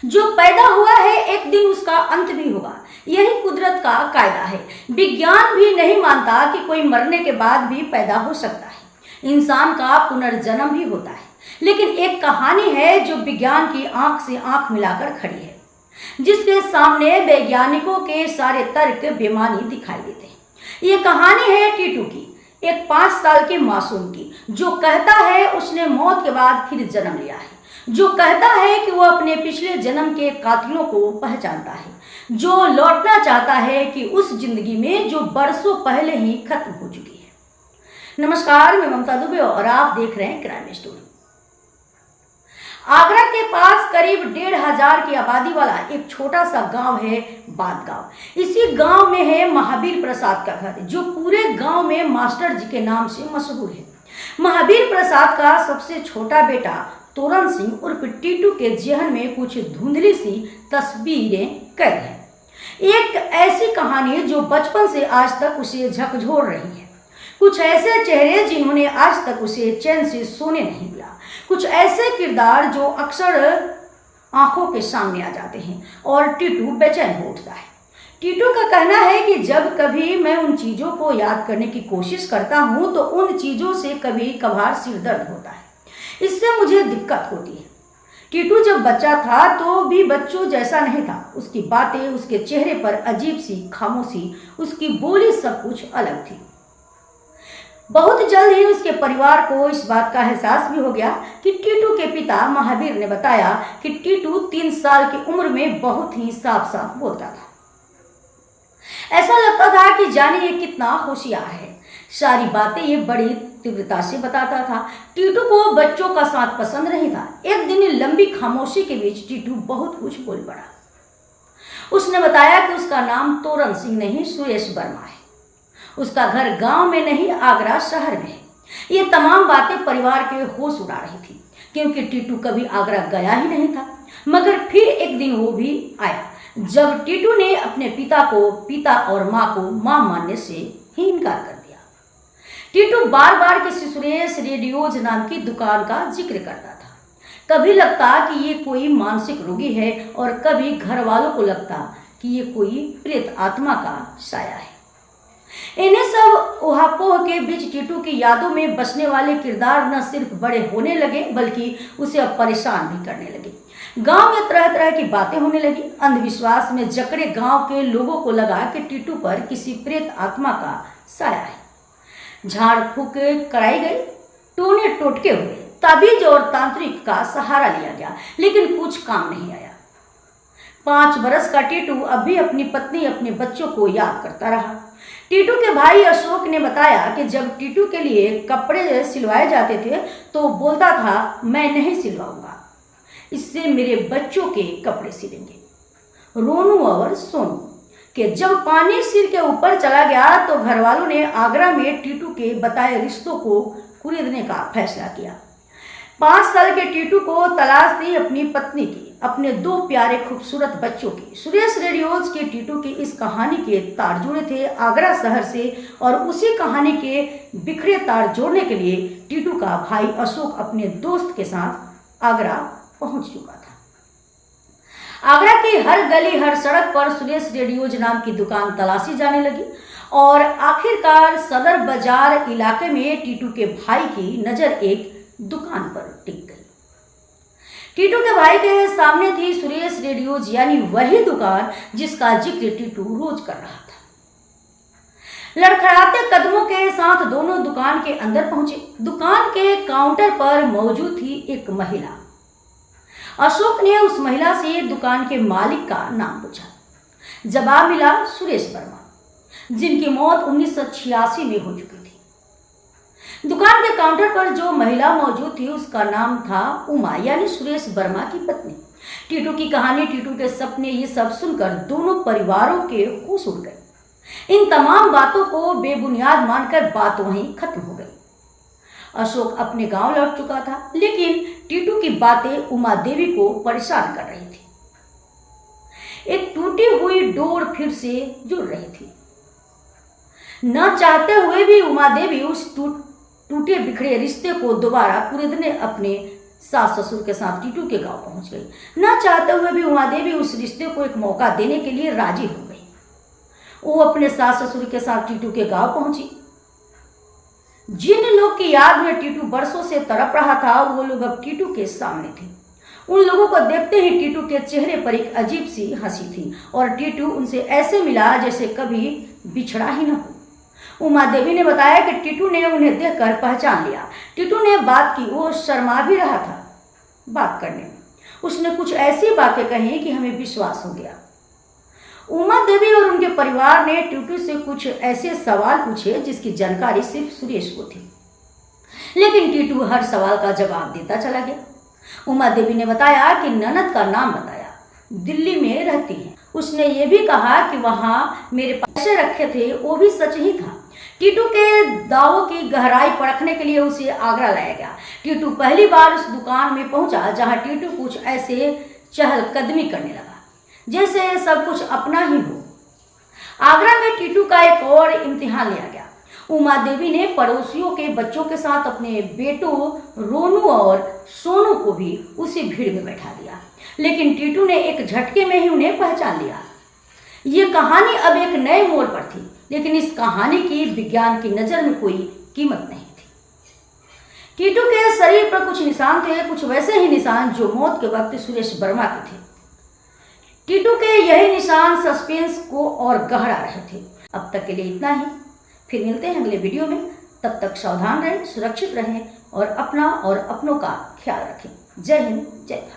जो पैदा हुआ है एक दिन उसका अंत भी होगा, यही कुदरत का कायदा है। विज्ञान भी नहीं मानता कि कोई मरने के बाद भी पैदा हो सकता है। इंसान का पुनर्जन्म भी होता है, लेकिन एक कहानी है जो विज्ञान की आंख से आंख मिलाकर खड़ी है, जिसके सामने वैज्ञानिकों के सारे तर्क बेमानी दिखाई देते हैं। ये कहानी है टीटू की, एक 5 साल के मासूम की, जो कहता है उसने मौत के बाद फिर जन्म लिया है, जो कहता है कि वो अपने पिछले जन्म के कातिलों को पहचानता है, जो लौटना चाहता है कि उस जिंदगी में जो बरसों पहले ही खत्म हो चुकी है। नमस्कार, मैं ममता दुबे और आप देख रहे हैं क्राइम स्टोरी। आगरा के पास करीब 1,500 की आबादी वाला एक छोटा सा गांव है बात गांव। इसी गांव में है महावीर प्रसाद का घर, जो पूरे गांव में मास्टर जी के नाम से मशहूर है। महावीर प्रसाद का सबसे छोटा बेटा तोरण सिंह उर्फ टीटू के जेहन में कुछ धुंधली सी तस्वीरें कैद है। एक ऐसी कहानी जो बचपन से आज तक उसे झकझोर रही है। कुछ ऐसे चेहरे जिन्होंने आज तक उसे चैन से सोने नहीं दिया। कुछ ऐसे किरदार जो अक्सर आंखों के सामने आ जाते हैं और टीटू बेचैन हो उठता है। टीटू का कहना है कि जब कभी मैं उन चीज़ों को याद करने की कोशिश करता हूँ तो उन चीज़ों से कभी कभार सिर दर्द होता है, इससे मुझे दिक्कत होती है। टीटू जब बच्चा था तो भी बच्चों जैसा नहीं था। उसकी बातें, उसके चेहरे पर अजीब सी खामोशी, उसकी बोली सब कुछ अलग थी। बहुत जल्द ही उसके परिवार को इस बात का एहसास भी हो गया कि टीटू के पिता महावीर ने बताया कि टीटू 3 साल की उम्र में बहुत ही साफ साफ बोलता था। ऐसा लगता था कि जाने ये कितना होशियार है। सारी बातें ये बड़ी तीव्रता से बताता था। टीटू को बच्चों का साथ पसंद नहीं था। एक दिन लंबी खामोशी के बीच टीटू बहुत कुछ बोल पड़ा। उसने बताया कि उसका नाम तोरण सिंह नहीं, सुरेश वर्मा है। उसका घर गांव में नहीं, आगरा शहर में है। ये तमाम बातें परिवार के होश उड़ा रही थी, क्योंकि टीटू कभी आगरा गया ही नहीं था। मगर फिर एक दिन वो भी आया, जब टीटू ने अपने पिता को पिता और माँ को माँ मानने से ही इनकार कर दिया। टीटू बार बार किसी सुरेश रेडियोज नाम की दुकान का जिक्र करता था। कभी लगता कि ये कोई मानसिक रोगी है और कभी घर वालों को लगता कि ये कोई प्रेत आत्मा का साया है। इन्हें सब उहापोह के बीच टीटू की यादों में बसने वाले किरदार न सिर्फ बड़े होने लगे बल्कि उसे अब परेशान भी करने लगे। गांव में तरह तरह की बातें होने लगी। अंधविश्वास में जकड़े गांव के लोगों को लगा कि टीटू पर किसी प्रेत आत्मा का साया है। झाड़ फूक कराई गई, टोने टोटके हुए, ताबीज और तांत्रिक का सहारा लिया गया, लेकिन कुछ काम नहीं आया। 5 बरस का टीटू अब भी अपनी पत्नी, अपने बच्चों को याद करता रहा। टीटू के भाई अशोक ने बताया कि जब टीटू के लिए कपड़े सिलवाए जाते थे तो बोलता था, मैं नहीं सिलवाऊंगा, इससे मेरे बच्चों के कपड़े सिलेंगे। रोनू और सोनू के जब पानी सिर के ऊपर चला गया तो घर वालों ने आगरा में टीटू के बताए रिश्तों को कुरेदने का फैसला किया। 5 साल के टीटू को तलाश दी अपनी पत्नी की, अपने 2 प्यारे खूबसूरत बच्चों की। सुरेश रेडियोज के टीटू की इस कहानी के तार जुड़े थे आगरा शहर से, और उसी कहानी के बिखरे तार जोड़ने के लिए टीटू का भाई अशोक अपने दोस्त के साथ आगरा पहुंच चुका था। आगरा की हर गली, हर सड़क पर सुरेश रेडियोज नाम की दुकान तलाशी जाने लगी और आखिरकार सदर बाजार इलाके में टीटू के भाई की नजर एक दुकान पर टिक गई। टीटू के भाई के सामने थी सुरेश रेडियोज, यानी वही दुकान जिसका जिक्र टीटू रोज कर रहा था। लड़खड़ाते कदमों के साथ दोनों दुकान के अंदर पहुंचे। दुकान के काउंटर पर मौजूद थी एक महिला। अशोक ने उस महिला से दुकान के मालिक का नाम पूछा। जवाब मिला सुरेश वर्मा, जिनकी मौत 1986 में हो चुकी थी। दुकान के काउंटर पर जो महिला मौजूद थी उसका नाम था उमा, यानी सुरेश वर्मा की पत्नी। टीटू की कहानी, टीटू के सपने, ये सब सुनकर दोनों परिवारों के होश उड़ गए। इन तमाम बातों को बेबुनियाद मानकर बात वहीं खत्म हो गई। अशोक अपने गांव लौट चुका था, लेकिन टीटू की बातें उमा देवी को परेशान कर रही थी। एक टूटी हुई डोर फिर से जुड़ रही थी। न चाहते हुए भी उमा देवी उस टूटे बिखरे रिश्ते को दोबारा कुरेदने अपने सास ससुर के साथ टीटू के गांव पहुंच गई। न चाहते हुए भी उमा देवी उस रिश्ते को एक मौका देने के लिए राजी हो गई। वो अपने सास ससुर के साथ टीटू के गांव पहुंची। जिन लोग की याद में टीटू बरसों से तड़प रहा था, वो लोग अब टीटू के सामने थे। उन लोगों को देखते ही टीटू के चेहरे पर एक अजीब सी हंसी थी और टीटू उनसे ऐसे मिला जैसे कभी बिछड़ा ही न हो। उमा देवी ने बताया कि टीटू ने उन्हें देखकर पहचान लिया। टीटू ने बात की, वो शर्मा भी रहा था बात करने में। उसने कुछ ऐसी बातें कही कि हमें विश्वास हो गया। उमा देवी और उनके परिवार ने टीटू से कुछ ऐसे सवाल पूछे जिसकी जानकारी सिर्फ सुरेश को थी, लेकिन टीटू हर सवाल का जवाब देता चला गया। उमा देवी ने बताया कि ननद का नाम बताया, दिल्ली में रहती है। उसने ये भी कहा कि वहां मेरे पैसे रखे थे, वो भी सच ही था। टीटू के दावों की गहराई परखने के लिए उसे आगरा लाया गया। टीटू पहली बार उस दुकान में पहुंचा जहां टीटू कुछ ऐसे चहलकदमी करने लगा जैसे सब कुछ अपना ही हो। आगरा में टीटू का एक और इम्तिहान लिया गया। उमा देवी ने पड़ोसियों के बच्चों के साथ अपने बेटों रोनू और सोनू को भी उसी भीड़ में बैठा दिया, लेकिन टीटू ने एक झटके में ही उन्हें पहचान लिया। ये कहानी अब एक नए मोड़ पर थी, लेकिन इस कहानी की विज्ञान की नजर में कोई कीमत नहीं थी। टीटू के शरीर पर कुछ निशान थे, कुछ वैसे ही निशान जो मौत के वक्त सुरेश वर्मा के थे। टीटू के यही निशान सस्पेंस को और गहरा रहे थे। अब तक के लिए इतना ही, फिर मिलते हैं अगले वीडियो में। तब तक सावधान रहें, सुरक्षित रहें और अपना और अपनों का ख्याल रखें। जय हिंद, जय भारत।